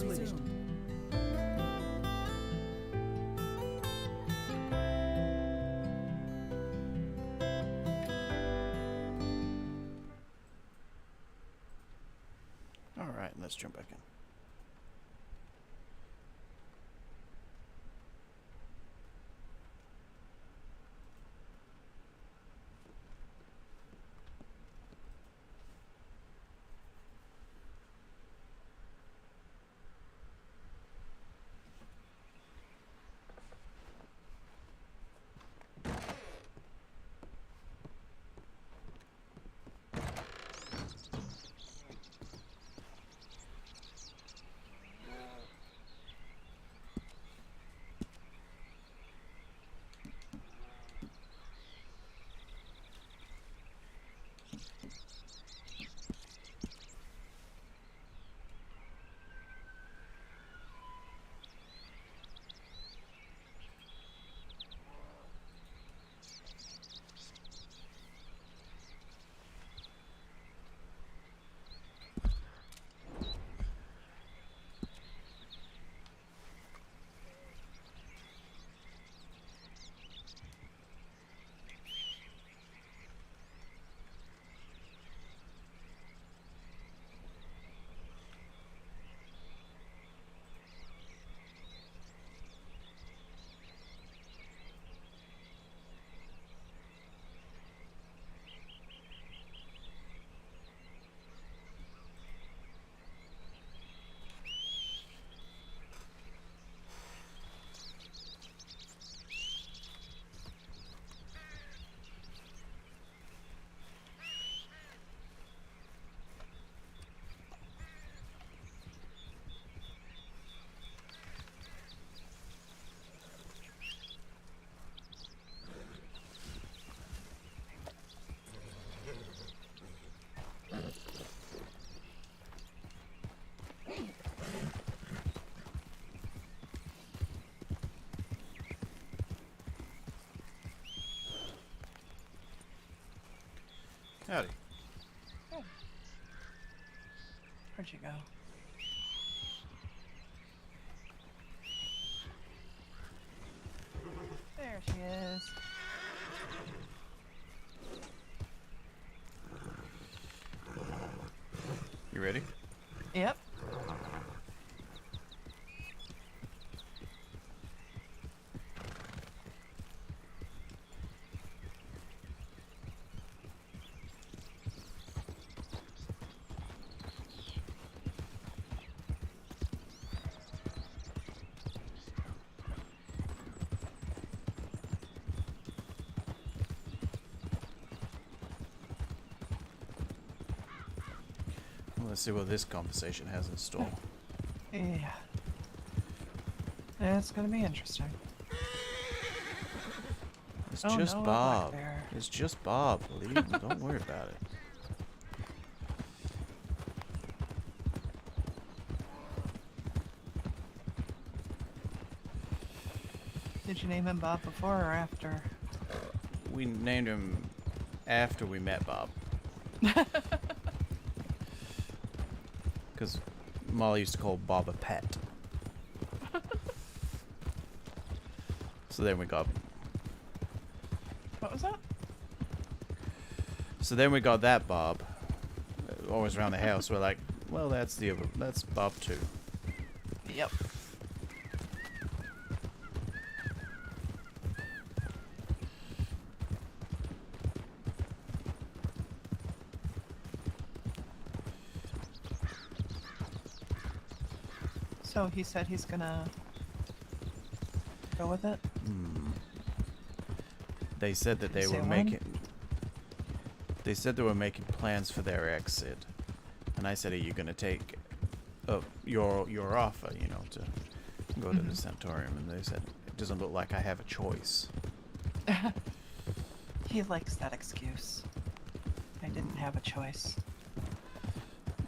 resumed. Alright, let's jump back in. Howdy. Good. Where'd you go? There she is. You ready? Yep. Let's see what this conversation has in store. Yeah. It's gonna be interesting. It's Oh, just no, a Bob. black bear. It's just Bob. Believe me. Don't worry about it. Did you name him Bob before or after? We named him after we met Bob. Because Molly used to call Bob a pet. So then we got... What was that? So then we got that Bob. Always around the house. We're like, well, that's Bob too. Yep. So he said he's gonna go with it? They said that they Say were when? making... They said they were making plans for their exit. And I said, are you going to take your offer, you know, to go to the Centaurium? And they said, it doesn't look like I have a choice. He likes that excuse. I didn't have a choice.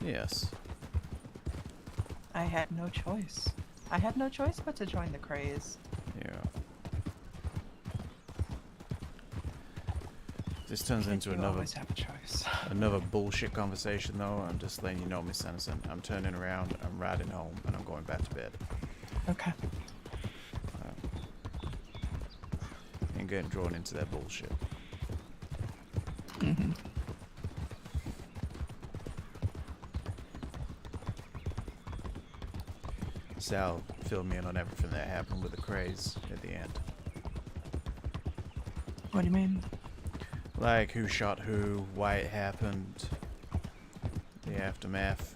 Yes. I had no choice. I had no choice but to join the craze. Yeah. this turns Kids, into you another always have a choice. another bullshit conversation, though. I'm just letting you know, Miss Anderson. I'm turning around, I'm riding home, and I'm going back to bed. Okay. Ain't getting drawn into that bullshit. Mm-hmm. Sal filled me in on everything that happened with the craze at the end. What do you mean? Like who shot who, why it happened, the aftermath.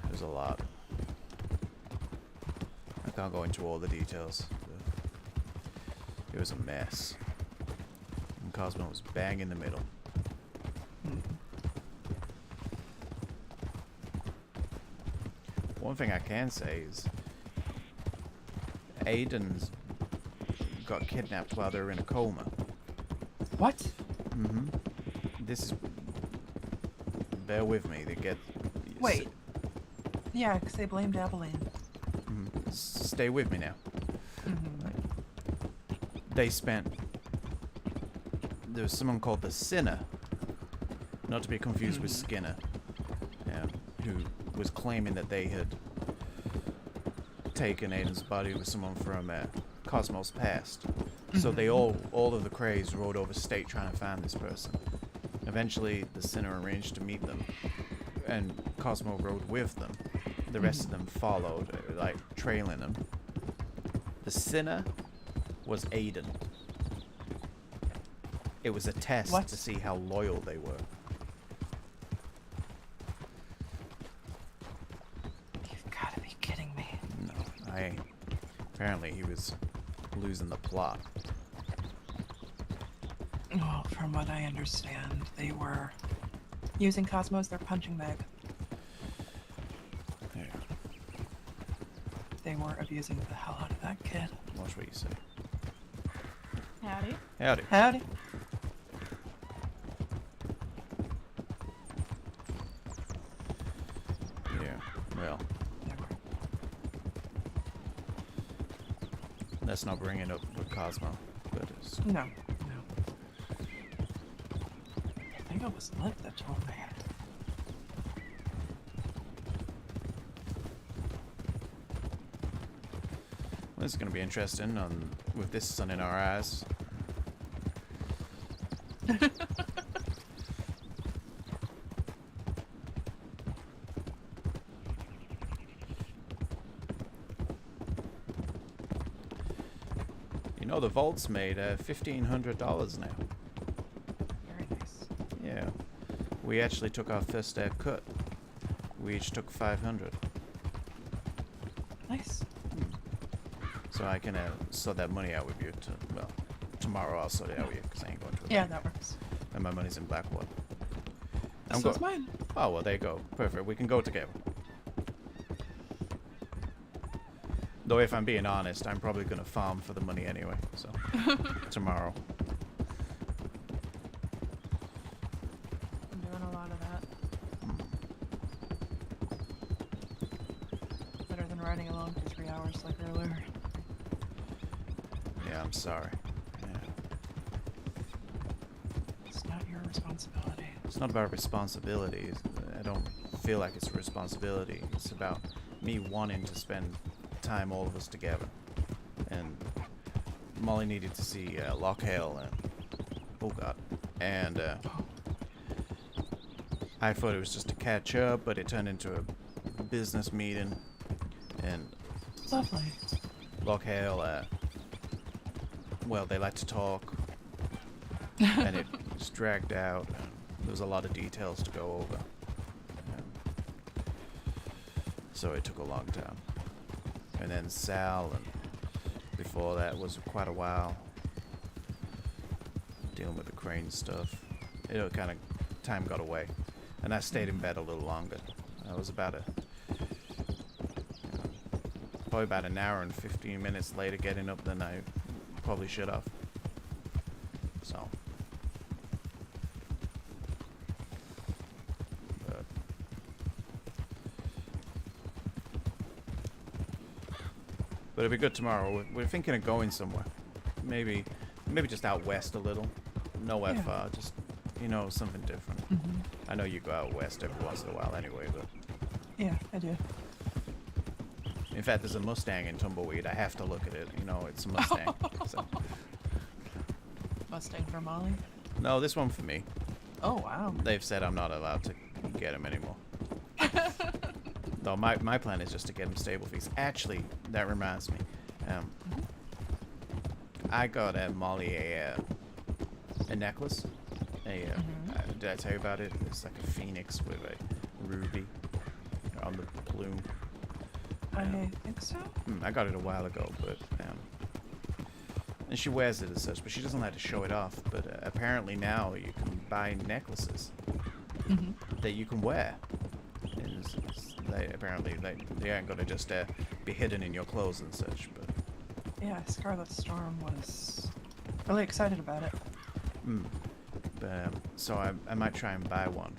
There's a lot. I can't go into all the details. It was a mess. And Cosmo was bang in the middle. One thing I can say is Aiden's got kidnapped while they were in a coma. What? Mm-hmm. This is... Bear with me. They get... Wait. Yeah, because they blamed Abilene. Stay with me now. Mm-hmm. They spent... There was someone called the Sinner. Not to be confused with Skinner. Who was claiming that they had taken Aiden's body with someone from Cosmo's past. So they all of the Krays rode over state trying to find this person. Eventually, the Sinner arranged to meet them, and Cosmo rode with them. The rest of them followed, like trailing them. The Sinner was Aiden. It was a test to see how loyal they were. You've got to be kidding me. No, I ain't. Apparently, he was losing the plot. Well, from what I understand, they were using Cosmo as their punching bag. Yeah, They were abusing the hell out of that kid. watch what you say. Howdy. Howdy. Howdy. Yeah, well, They were. let's not bring it up with Cosmo. But it's, No, no. I think it was Lit that told me. this is going to be interesting with this sun in our eyes. You know, the vault's made $1,500 now. Very nice. Yeah. We actually took our first cut. We each took 500. Nice. So I can sort that money out with you. Well, tomorrow I'll sort it out with you because I ain't going to. Yeah, that works. And my money's in Blackwater. So is mine. Oh, well, there you go. Perfect. We can go together. Though, if I'm being honest, I'm probably going to farm for the money anyway. So, tomorrow. I'm doing a lot of that. Better than riding along for 3 hours like earlier. Yeah, I'm sorry. Yeah. It's not your responsibility. It's not about responsibility. I don't feel like it's a responsibility. It's about me wanting to spend time all of us together. And Molly needed to see Lockhale and... Oh, God. And I thought it was just to catch up, but it turned into a business meeting. And Lovely. Lockhale, well, they like to talk. And it just dragged out. And there was a lot of details to go over. And so it took a long time. And then Sal, and before that was quite a while. Dealing with the crane stuff. It kind of, time got away. And I stayed in bed a little longer. I was about probably about an hour and 15 minutes later getting up than I probably should have. So. But it'll be good tomorrow. We're thinking of going somewhere. Maybe Maybe just out west a little. Nowhere Yeah. far. Just, something different. Mm-hmm. I know you go out west every once in a while anyway, but... Yeah, I do. In fact, there's a Mustang in Tumbleweed. I have to look at it. It's a Mustang. So. Mustang for Molly? No, this one for me. Oh, wow. They've said I'm not allowed to get him anymore. Though my plan is just to get him stable fees. Actually, that reminds me. I got Molly a necklace. Did I tell you about it? It's like a phoenix with a ruby on the plume. I think so. I got it a while ago, but and she wears it as such, but she doesn't like to show it off. But apparently now you can buy necklaces that you can wear. Apparently they aren't gonna just be hidden in your clothes and such. But Yeah, Scarlet Storm was really excited about it. But so I might try and buy one,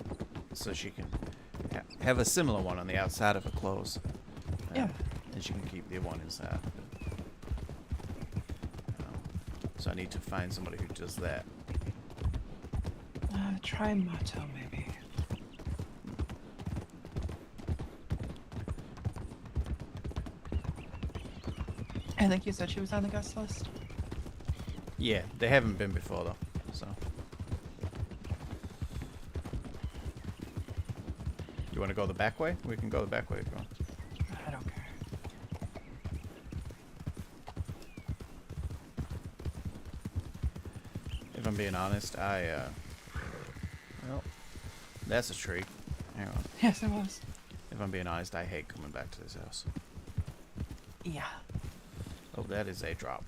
so she can have a similar one on the outside of her clothes. Yeah. And she can keep the one inside. So I need to find somebody who does that. Try Mato, maybe. I think you said she was on the guest list. Yeah, they haven't been before though, so. You want to go the back way? We can go the back way if you want. I don't care. If I'm being honest, well, that's a tree. Hang on. Yes, it was. If I'm being honest, I hate coming back to this house. Yeah. Oh, that is a drop.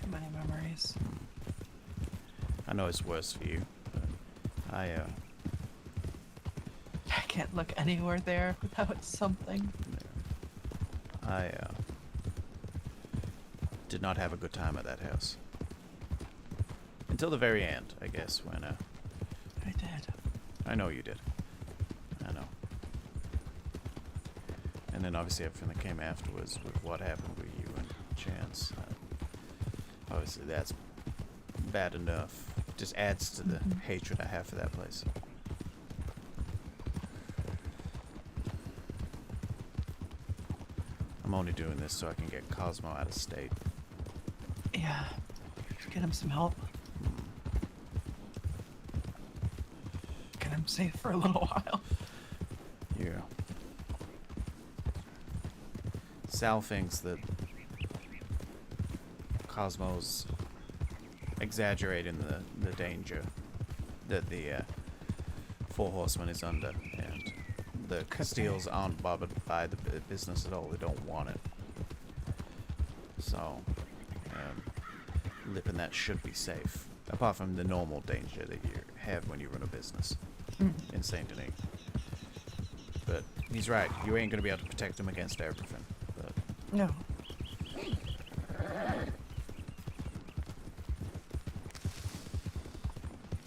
Too many memories. I know it's worse for you, but I can't look anywhere there without something. I did not have a good time at that house. Until the very end, I guess, when I did. I know you did. I know. And then obviously everything that came afterwards with what happened with you and Chance. Obviously that's bad enough. Just adds to the hatred I have for that place. I'm only doing this so I can get Cosmo out of state. Yeah. Get him some help. Get him safe for a little while. Yeah. Sal thinks that Cosmo's exaggerating the danger that the Four Horsemen is under, and the Castiles aren't bothered by the business at all. They don't want it. So, Lip and that should be safe, apart from the normal danger that you have when you run a business in Saint Denis. But he's right. You ain't gonna be able to protect them against everything. But No.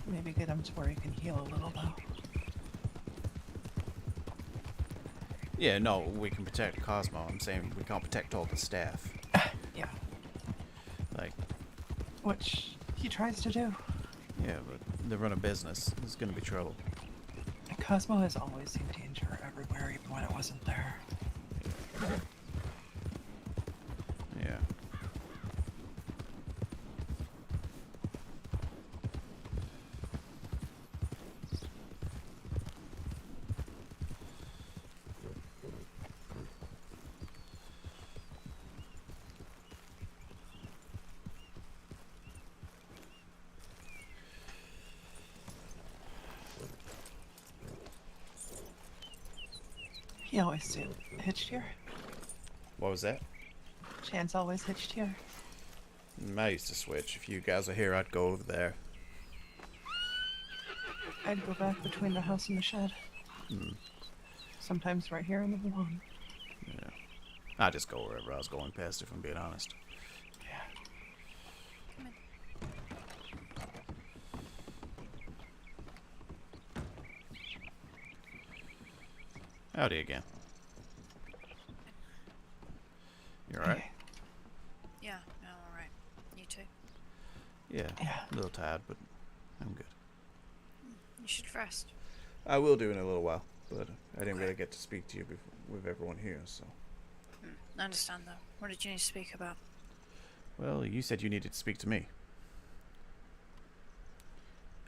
Maybe get him to where he can heal a little, though. yeah, no, we can protect Cosmo. I'm saying we can't protect all the staff. Yeah. Like, Which he tries to do. yeah, but they run a business. There's gonna be trouble. Cosmo has always seen danger everywhere, even when it wasn't there. Yeah. He always did. Hitched here? What was that? Chance always hitched here. I used to switch. If you guys are here, I'd go over there. I'd go back between the house and the shed. Sometimes right here in the lawn. Yeah. I just go wherever I was going past, if I'm being honest. Yeah. Howdy again. You alright? Okay. Yeah, no, alright. You too. Yeah. Yeah. A little tired, but I'm good. You should rest. I will do in a little while, but I didn't Okay. really get to speak to you with everyone here, so. I understand though. What did you need to speak about? Well, you said you needed to speak to me.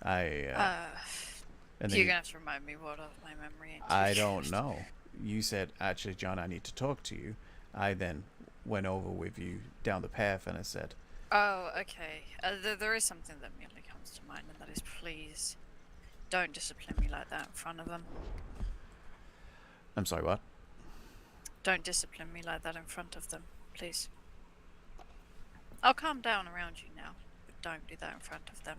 And then You're gonna have to remind me what of my memory ain't too I don't good. know. You said, actually, John, I need to talk to you. I then went over with you down the path, and I said, Oh, okay. There is something that immediately comes to mind, and that is please don't discipline me like that in front of them. I'm sorry, what? Don't discipline me like that in front of them, please. I'll calm down around you now, but don't do that in front of them.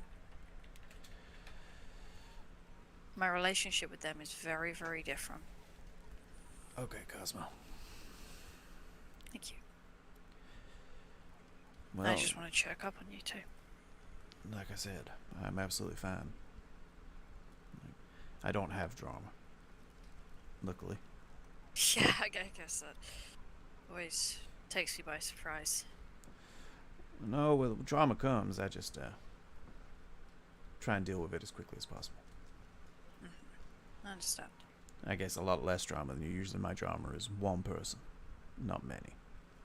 My relationship with them is very, very different. Okay, Cosmo. Thank you. Well, I just want to check up on you too. like I said, I'm absolutely fine. I don't have drama. Luckily. Yeah, I guess that always takes you by surprise. No, when drama comes, I just try and deal with it as quickly as possible. I understand. I guess a lot less drama than you. Usually my drama is one person, not many.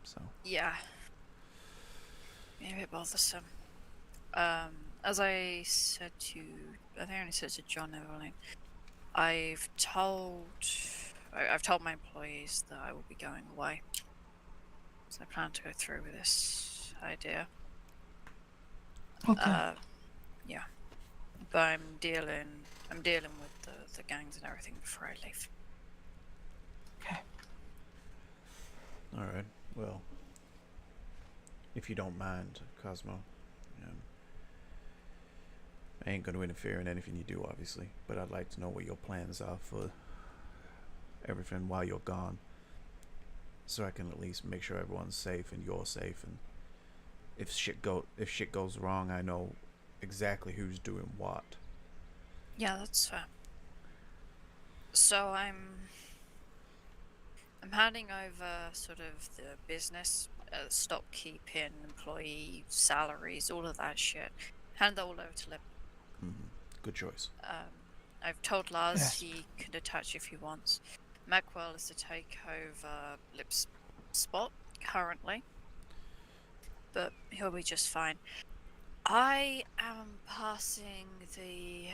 So. Yeah. A bit bothersome. As I said to, I think I only said to John Evelyn, I've told my employees that I will be going away. So I plan to go through with this idea. Okay. Yeah. But I'm dealing with the gangs and everything before I leave. Okay. All right. Well, if you don't mind, Cosmo, I ain't going to interfere in anything you do, obviously, but I'd like to know what your plans are for everything while you're gone, so I can at least make sure everyone's safe and you're safe, and if shit goes wrong, I know exactly who's doing what. Yeah, that's fair. So I'm handing over sort of the business, stock keeping, employee salaries, all of that shit. Hand that all over to Lip. Mm-hmm. Good choice. I've told Lars Yes. he can detach if he wants. Macwell is to take over Lip's spot currently, but he'll be just fine. I am passing the...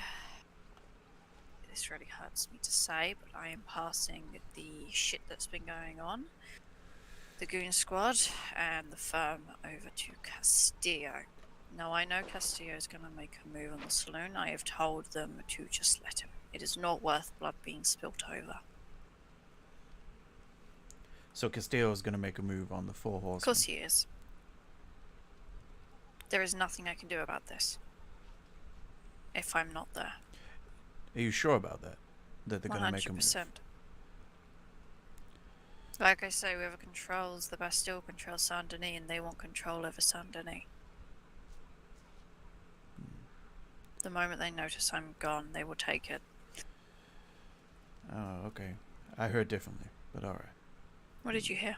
This really hurts me to say, but I am passing the shit that's been going on, the Goon Squad, and the firm over to Castillo. Now, I know Castillo is going to make a move on the saloon. I have told them to just let him. It is not worth blood being spilt over. So Castillo is going to make a move on the Four Horsemen. Of course he is. There is nothing I can do about this. If I'm not there. Are you sure about that? That they're going to make a move? 100%. Like I say, whoever controls the Bastille controls Saint Denis, and they want control over Saint Denis. The moment they notice I'm gone, they will take it. Oh, okay. I heard differently, but alright. What did you hear?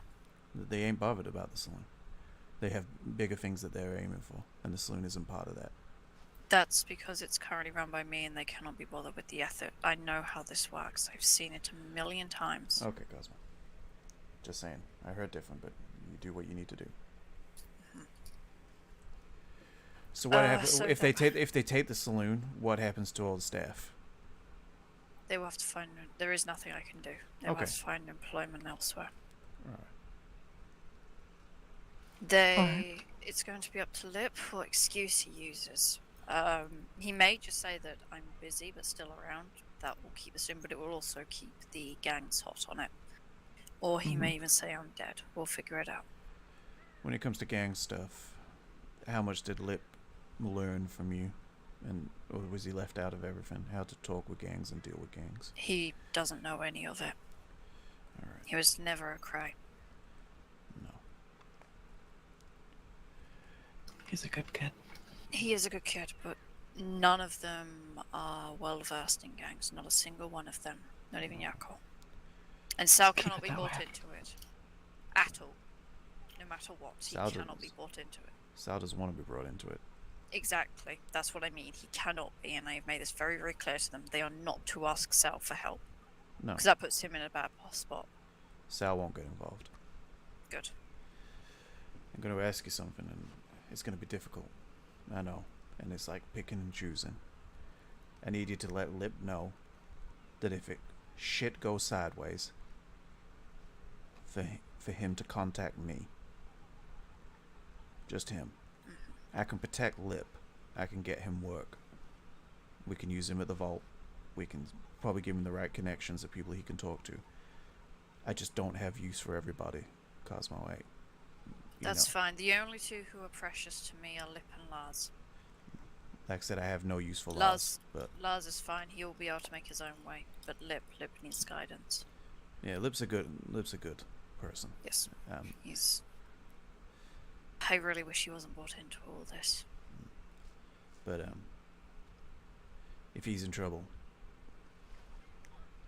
They ain't bothered about the saloon. They have bigger things that they're aiming for, and the saloon isn't part of that. That's because it's currently run by me and they cannot be bothered with the effort. I know how this works. I've seen it a million times. Okay, Cosmo. Just saying. I heard different, but you do what you need to do. So what happens so if they take the saloon? What happens to all the staff? They will have to find... There is nothing I can do. They will Okay. have to find employment elsewhere. Alright. Alright. It's going to be up to Lip what excuse he uses. He may just say that I'm busy but still around. That will keep us in, but it will also keep the gangs hot on it. Or he may even say I'm dead. We'll figure it out. When it comes to gang stuff, how much did Lip learn from you? Or was he left out of everything? How to talk with gangs and deal with gangs? He doesn't know any of it. Alright. He was never a cray. No. He's a good kid. He is a good kid, but none of them are well versed in gangs. Not a single one of them. Not even Yakko. And Sal Keep cannot it be that brought way. into it. At all. No matter what, he Sal cannot be does- brought into it. Sal doesn't want to be brought into it. Exactly. That's what I mean. He cannot be, and I've made this very, very clear to them. They are not to ask Sal for help. No, Because that puts him in a bad spot. Sal won't get involved. Good. I'm going to ask you something, and it's going to be difficult. I know. And it's like picking and choosing. I need you to let Lip know that if shit goes sideways, for him to contact me. Just him. I can protect Lip. I can get him work. We can use him at the vault. We can probably give him the right connections of people he can talk to. I just don't have use for everybody, Cosmo. That's fine. The only two who are precious to me are Lip and Lars. Like I said, I have no use for Lars, but Lars is fine. He'll be able to make his own way. But Lip needs guidance. yeah, Lip's a good person. Yes. Um, He's... I really wish he wasn't brought into all this. but if he's in trouble,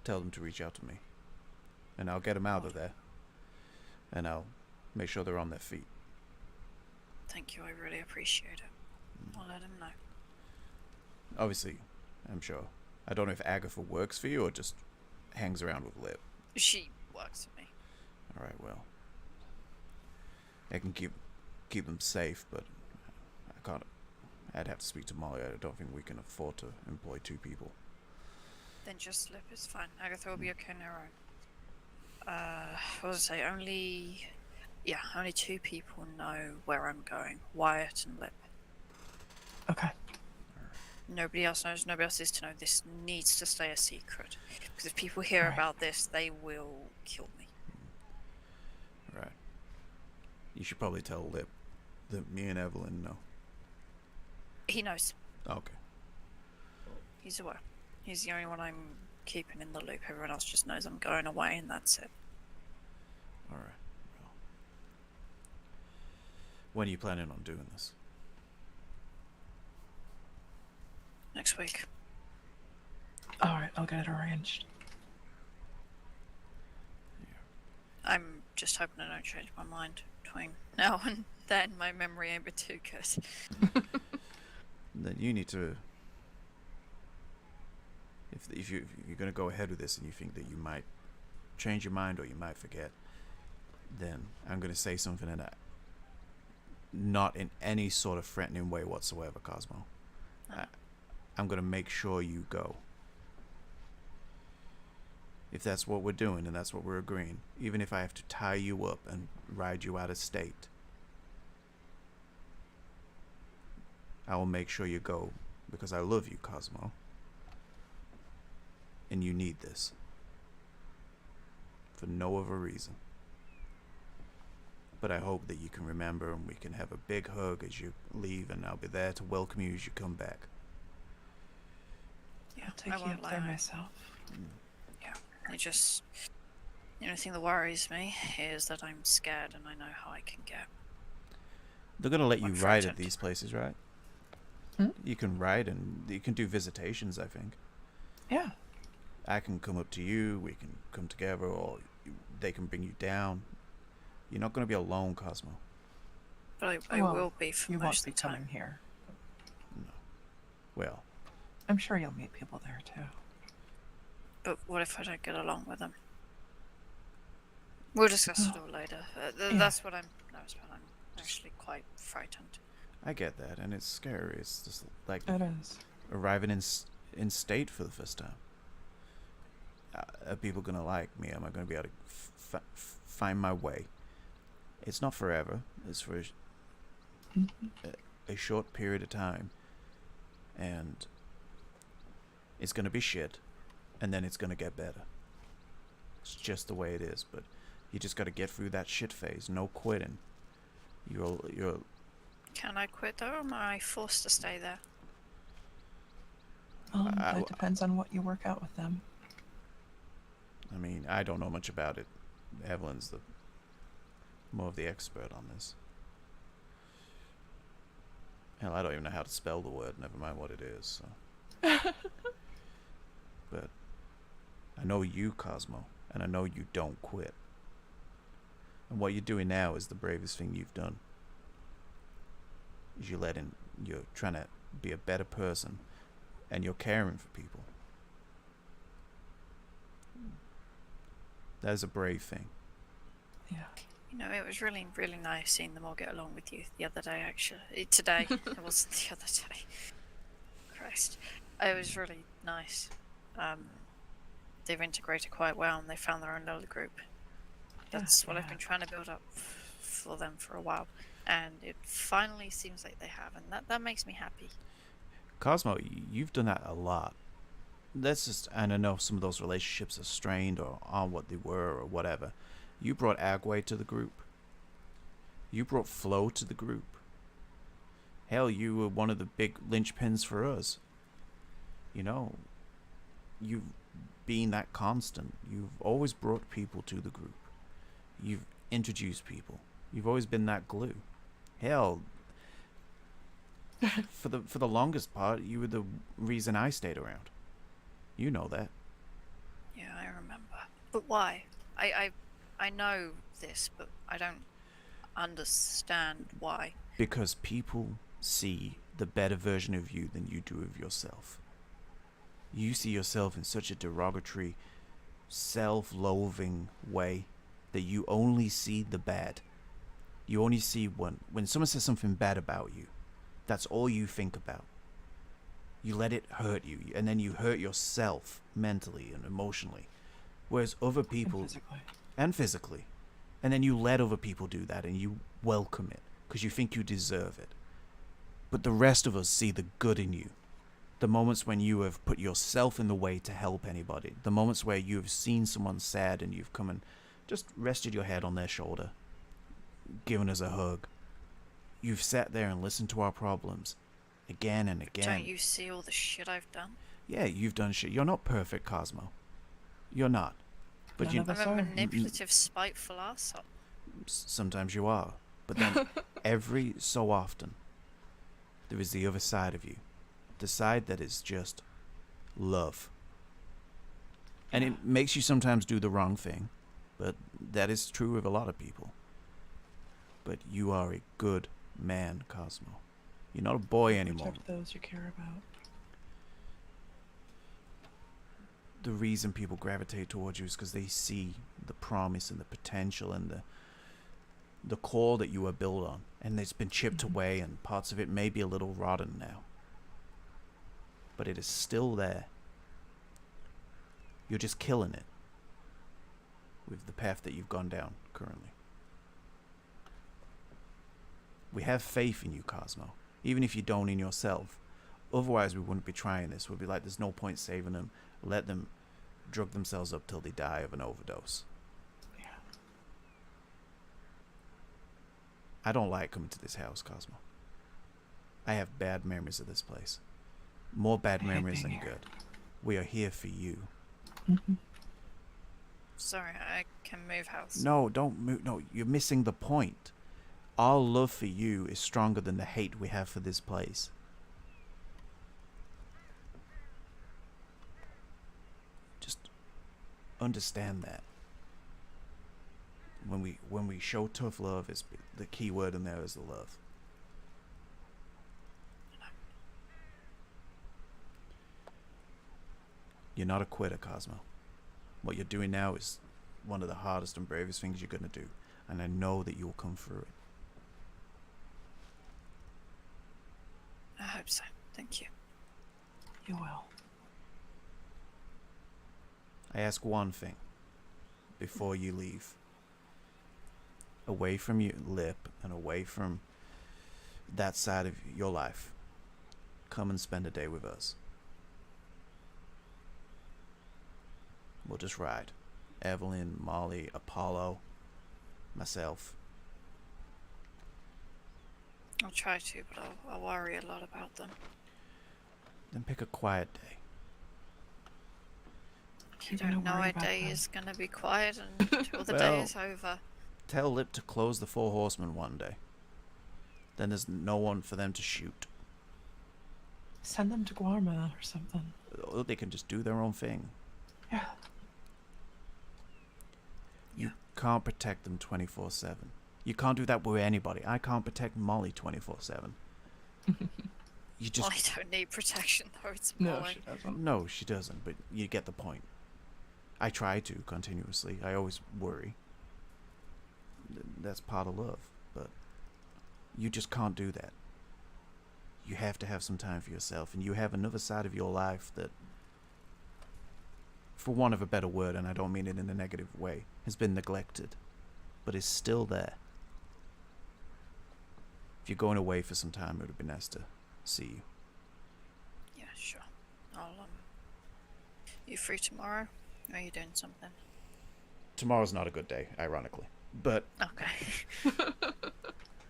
tell them to reach out to me, and I'll get him out of there, and I'll make sure they're on their feet. Thank you. I really appreciate it. I'll let him know. Obviously, I'm sure. I don't know if Agatha works for you or just hangs around with Lip. She works for me. All right, well, I can keep them safe, but I can't. I'd have to speak to Molly. I don't think we can afford to employ two people. Then just Lip is fine. Agatha will be okay on her own. What was I say? Only two people know where I'm going. Wyatt and Lip. Okay. Nobody else knows. Nobody else is to know. This needs to stay a secret. Because if people hear Alright. about this, they will kill me. Right. You should probably tell Lip that me and Evelyn know. He knows. Okay. He's aware. He's the only one I'm keeping in the loop. Everyone else just knows I'm going away, and that's it. All right. Well, when are you planning on doing this? Next week. All right, I'll get it arranged. I'm just hoping I don't change my mind between now and then. My memory ain't been too good. Then you need to. If you're going to go ahead with this and you think that you might change your mind or you might forget, then I'm going to say something in a not in any sort of threatening way whatsoever, Cosmo. I'm going to make sure you go. If that's what we're doing and that's what we're agreeing, even if I have to tie you up and ride you out of state, I will make sure you go because I love you, Cosmo. And you need this. For no other reason. But I hope that you can remember and we can have a big hug as you leave, and I'll be there to welcome you as you come back. Yeah, I'll take I you won't up lie. there myself. Yeah, the only thing that worries me is that I'm scared and I know how I can get. They're going to let you I'm ride at frightened. these places, right? Hmm? You can ride and you can do visitations, I think. Yeah. I can come up to you, we can come together, or they can bring you down. You're not going to be alone, Cosmo. But I Well, will be for You most won't of be the time. coming here. No. Well, I'm sure you'll meet people there too. But what if I don't get along with them? We'll discuss it all later. Yeah. That's what I'm nervous about. I'm actually quite frightened. I get that, and it's scary. It's just like It is. arriving in state for the first time. Are people going to like me? Am I going to be able to find my way? It's not forever. It's for a short period of time. And it's going to be shit. And then it's going to get better. It's just the way it is. But you just got to get through that shit phase. No quitting. You're Can I quit though, or am I forced to stay there? That depends on what you work out with them. I mean, I don't know much about it. Evelyn's more of the expert on this. Hell, I don't even know how to spell the word, never mind what it is. So. But I know you, Cosmo, And I know you don't quit. And what you're doing now is the bravest thing you've done. Is you're trying to be a better person, and you're caring for people. That is a brave thing. Yeah. You know, it was really, really nice seeing them all get along with you the other day, actually. Today. It wasn't the other day. Christ. It was really nice. They've integrated quite well and they found their own little group. That's what I've been trying to build up for them for a while. And it finally seems like they have, and that makes me happy. Cosmo, you've done that a lot. That's just, and I know some of those relationships are strained or aren't what they were or whatever. You brought Agway to the group. You brought Flo to the group. Hell, you were one of the big linchpins for us. You know, you've been that constant. You've always brought people to the group. You've introduced people. You've always been that glue. Hell, for the longest part, you were the reason I stayed around. You know that. Yeah, I remember. But why? I know this, but I don't understand why. Because people see the better version of you than you do of yourself. You see yourself in such a derogatory, self-loathing way that you only see the bad. You only see when someone says something bad about you, that's all you think about. You let it hurt you, and then you hurt yourself mentally and emotionally. Whereas other people... And physically. And then you let other people do that, and you welcome it, because you think you deserve it. But the rest of us see the good in you. The moments when you have put yourself in the way to help anybody. The moments where you have seen someone sad and you've come and just rested your head on their shoulder. Given us a hug. You've sat there and listened to our problems. Again and again. Don't you see all the shit I've done? Yeah, you've done shit. You're not perfect, Cosmo. You're not. But None you... of us I'm a are. manipulative, spiteful arsehole. Sometimes you are. But then, every so often, there is the other side of you. The side that is just love. And it makes you sometimes do the wrong thing. But that is true of a lot of people. But you are a good man, Cosmo. You're not a boy anymore. Protect those you care about. The reason people gravitate towards you is because they see the promise and the potential and the core that you are built on. And it's been chipped away, and parts of it may be a little rotten now. But it is still there. You're just killing it with the path that you've gone down currently. We have faith in you, Cosmo. Even if you don't in yourself. Otherwise, we wouldn't be trying this. We'd be like, there's no point saving them. Let them drug themselves up till they die of an overdose. Yeah. I don't like coming to this house, Cosmo. I have bad memories of this place. More bad memories than good. We are here for you. Sorry, I can move house. No, don't move. No, you're missing the point. Our love for you is stronger than the hate we have for this place. Just understand that. When we show tough love, is the key word in there is the love. You're not a quitter, Cosmo. What you're doing now is one of the hardest and bravest things you're going to do. And I know that you'll come through it. I hope so. Thank you. You will. I ask one thing before you leave. Away from your lip and away from that side of your life. Come and spend a day with us. We'll just ride. Evelyn, Molly, Apollo, myself. I'll try to, but I'll worry a lot about them. Then pick a quiet day. You You're don't gonna know worry a about day them. is gonna be quiet until the day Well- is over. Tell Lip to close the Four Horsemen one day. Then there's no one for them to shoot. Send them to Guarma or something. Or they can just do their own thing. Yeah. can't protect them 24/7. You can't do that with anybody. I can't protect Molly 24/7. You just Molly don't need protection though. It's No, Molly. she doesn't. no, she doesn't. But you get the point. I try to continuously. I always worry. That's part of love. But you just can't do that. You have to have some time for yourself, and you have another side of your life that, for want of a better word, and I don't mean it in a negative way, has been neglected, but is still there. If you're going away for some time, it would be nice to see you. Yeah, sure. You free tomorrow? Or are you doing something? Tomorrow's not a good day, ironically, but Okay.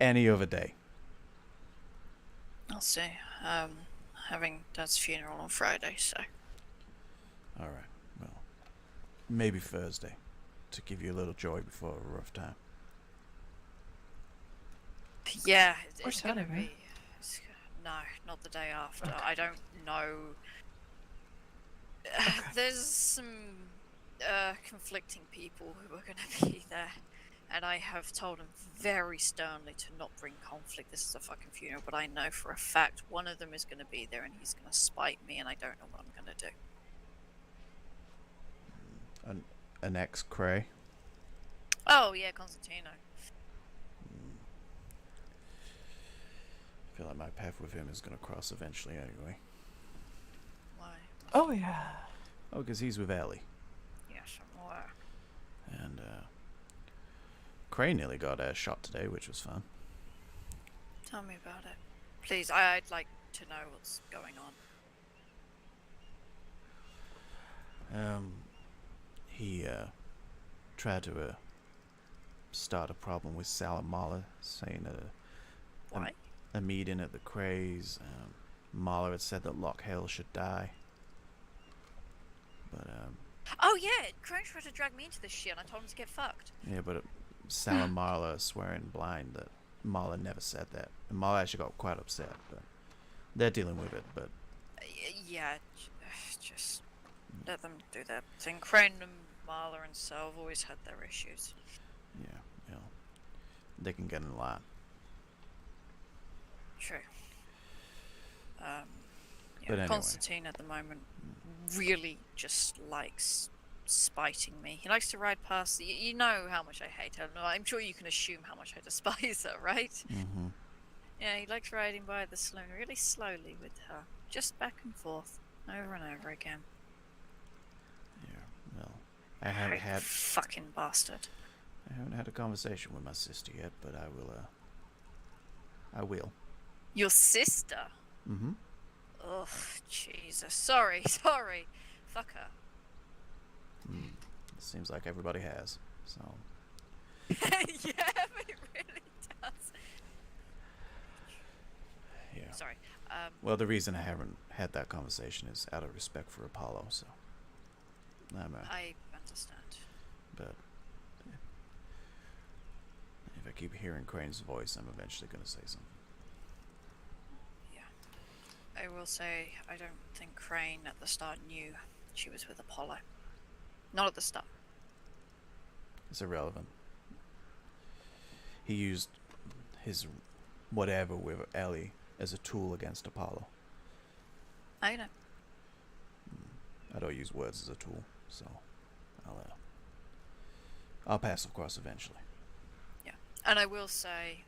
any other day. I'll see. Having Dad's funeral on Friday, so. All right. Well, maybe Thursday, to give you a little joy before a rough time. Yeah, Or it's gonna Saturday. be. No, not the day after. I don't know. There's some conflicting people who are gonna be there, and I have told them very sternly to not bring conflict. This is a fucking funeral, but I know for a fact one of them is gonna be there, and he's gonna spite me, and I don't know what I'm gonna do. An ex-Cray. Oh yeah, Constantino. I feel like my path with him is going to cross eventually anyway. Why? Oh yeah. Oh, because he's with Ellie. Yes, I'm aware. And, Cray nearly got shot today, which was fun. Tell me about it, please. I'd like to know what's going on. He tried to start a problem with Salamala, saying Why? a meeting at the Crays. Mala had said that Lockhale should die. But, Oh yeah, Crane tried to drag me into this shit, and I told him to get fucked. yeah, but Salamala swearing blind that Mala never said that. And Mala actually got quite upset, but they're dealing with it, but Yeah, just let them do their thing. Crane and Marla and Sel have always had their issues. yeah, you know, they can get in line. True. Yeah, But anyway. Constantine at the moment really just likes spiting me. He likes to ride past. You know how much I hate her. I'm sure you can assume how much I despise her, right? Mm-hmm. Yeah, he likes riding by the saloon really slowly with her, just back and forth, over and over again. Yeah, well, I haven't Hate the had fucking bastard. I haven't had a conversation with my sister yet, but I will. I will. Your sister? Mm-hmm. Ugh, Jesus. Sorry. Fuck her. It seems like everybody has. So Yeah, it really does. yeah. Sorry. Well, the reason I haven't had that conversation is out of respect for Apollo. So I understand. but if I keep hearing Crane's voice, I'm eventually going to say something. I will say, I don't think Crane at the start knew she was with Apollo. Not at the start. It's irrelevant. He used his whatever with Ellie as a tool against Apollo. I know. I don't use words as a tool, so I'll pass across eventually. Yeah. And I will say,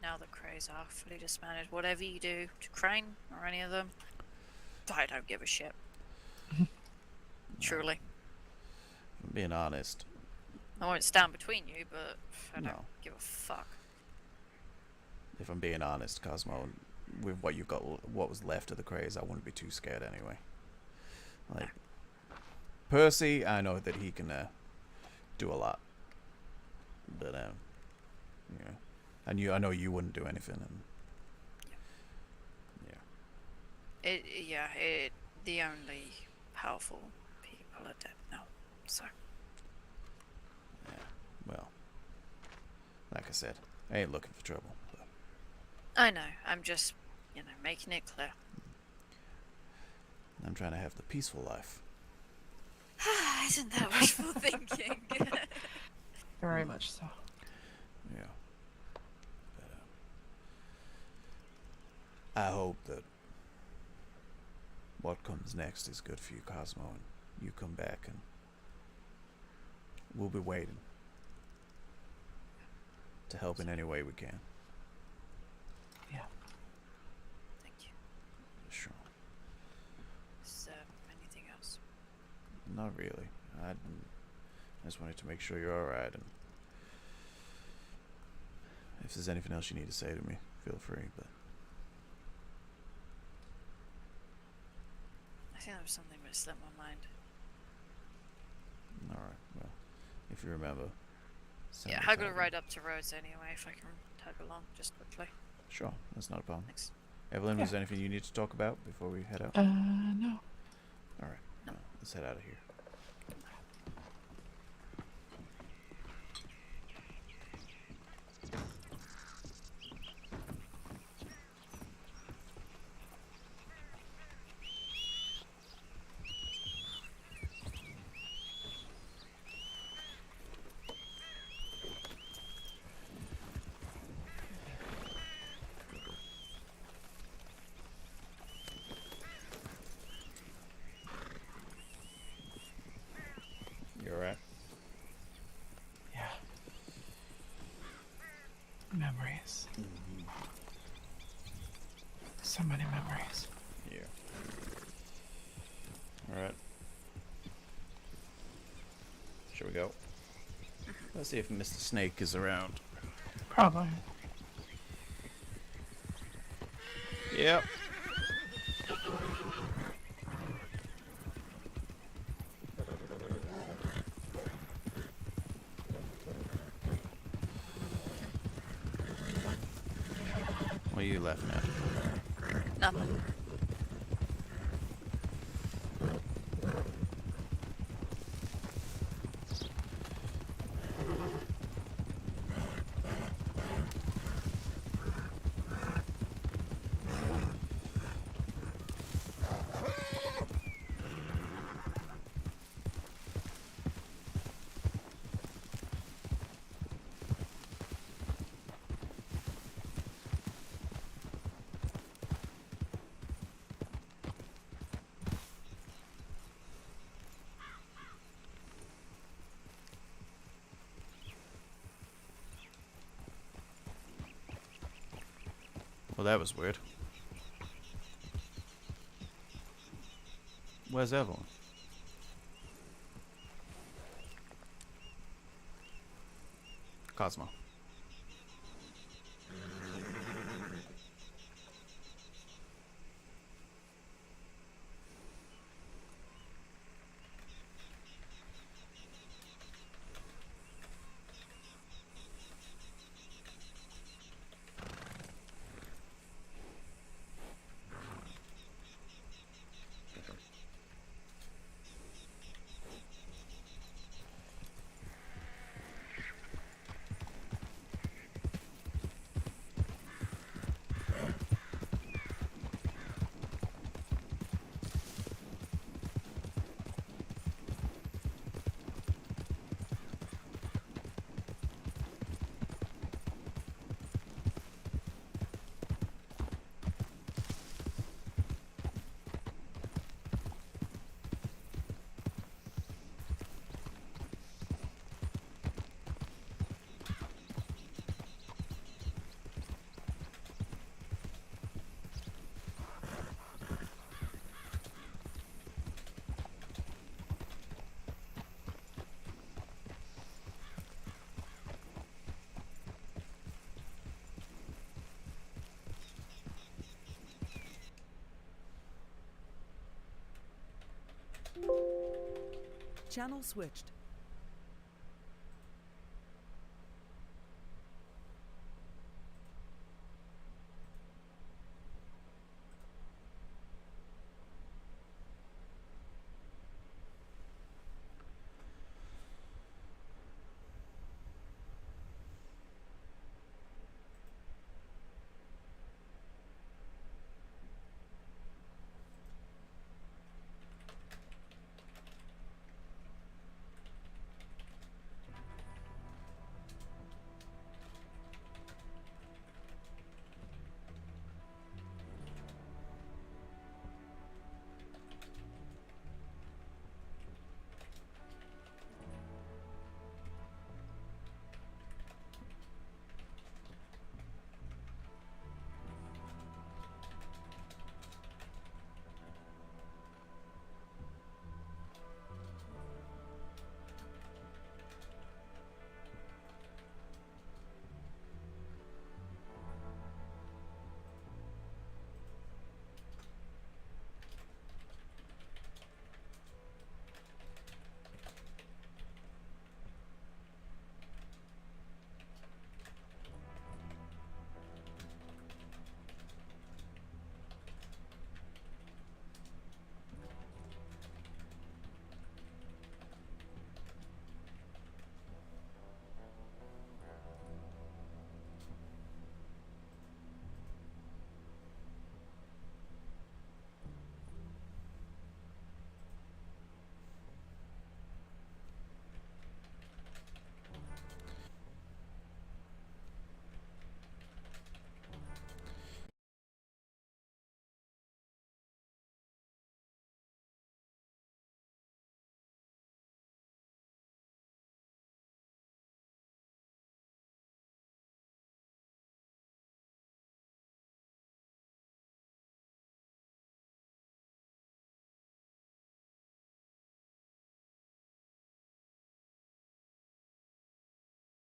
now that Crays are fully disbanded, whatever you do to Crane or any of them, I don't give a shit. Truly. If I'm being honest, I won't stand between you, but I don't No. give a fuck. if I'm being honest, Cosmo, with what you've got, what was left of the Craze, I wouldn't be too scared anyway. Like Percy, I know that he can do a lot, but yeah, I know you wouldn't do anything, and yeah. The only powerful people are dead now, so. Yeah, well, like I said, I ain't looking for trouble. But I know, I'm just, making it clear. I'm trying to have the peaceful life. Isn't that wishful thinking? Very much so. Yeah. But, I hope that what comes next is good for you, Cosmo, and you come back, and we'll be waiting to help in any way we can. Yeah. Thank you. Sure. Is there anything else? Not really. I just wanted to make sure you're alright, and if there's anything else you need to say to me, feel free, but I think there was something that slipped my mind. alright, well, if you remember. send Yeah, it I'm gonna over. ride up to Rhodes anyway if I can tag along just quickly. Sure, that's not a problem. Thanks. Evelyn, was Yeah. there anything you need to talk about before we head out? No. Alright, No. let's head out of here. You alright? Yeah. Memories. So many memories. Yeah. Alright. Shall we go? Let's see if Mr. Snake is around. Probably. Yep. What are you laughing at? Nothing. Well, that was weird. Where's Evelyn? Cosmo. Channel switched.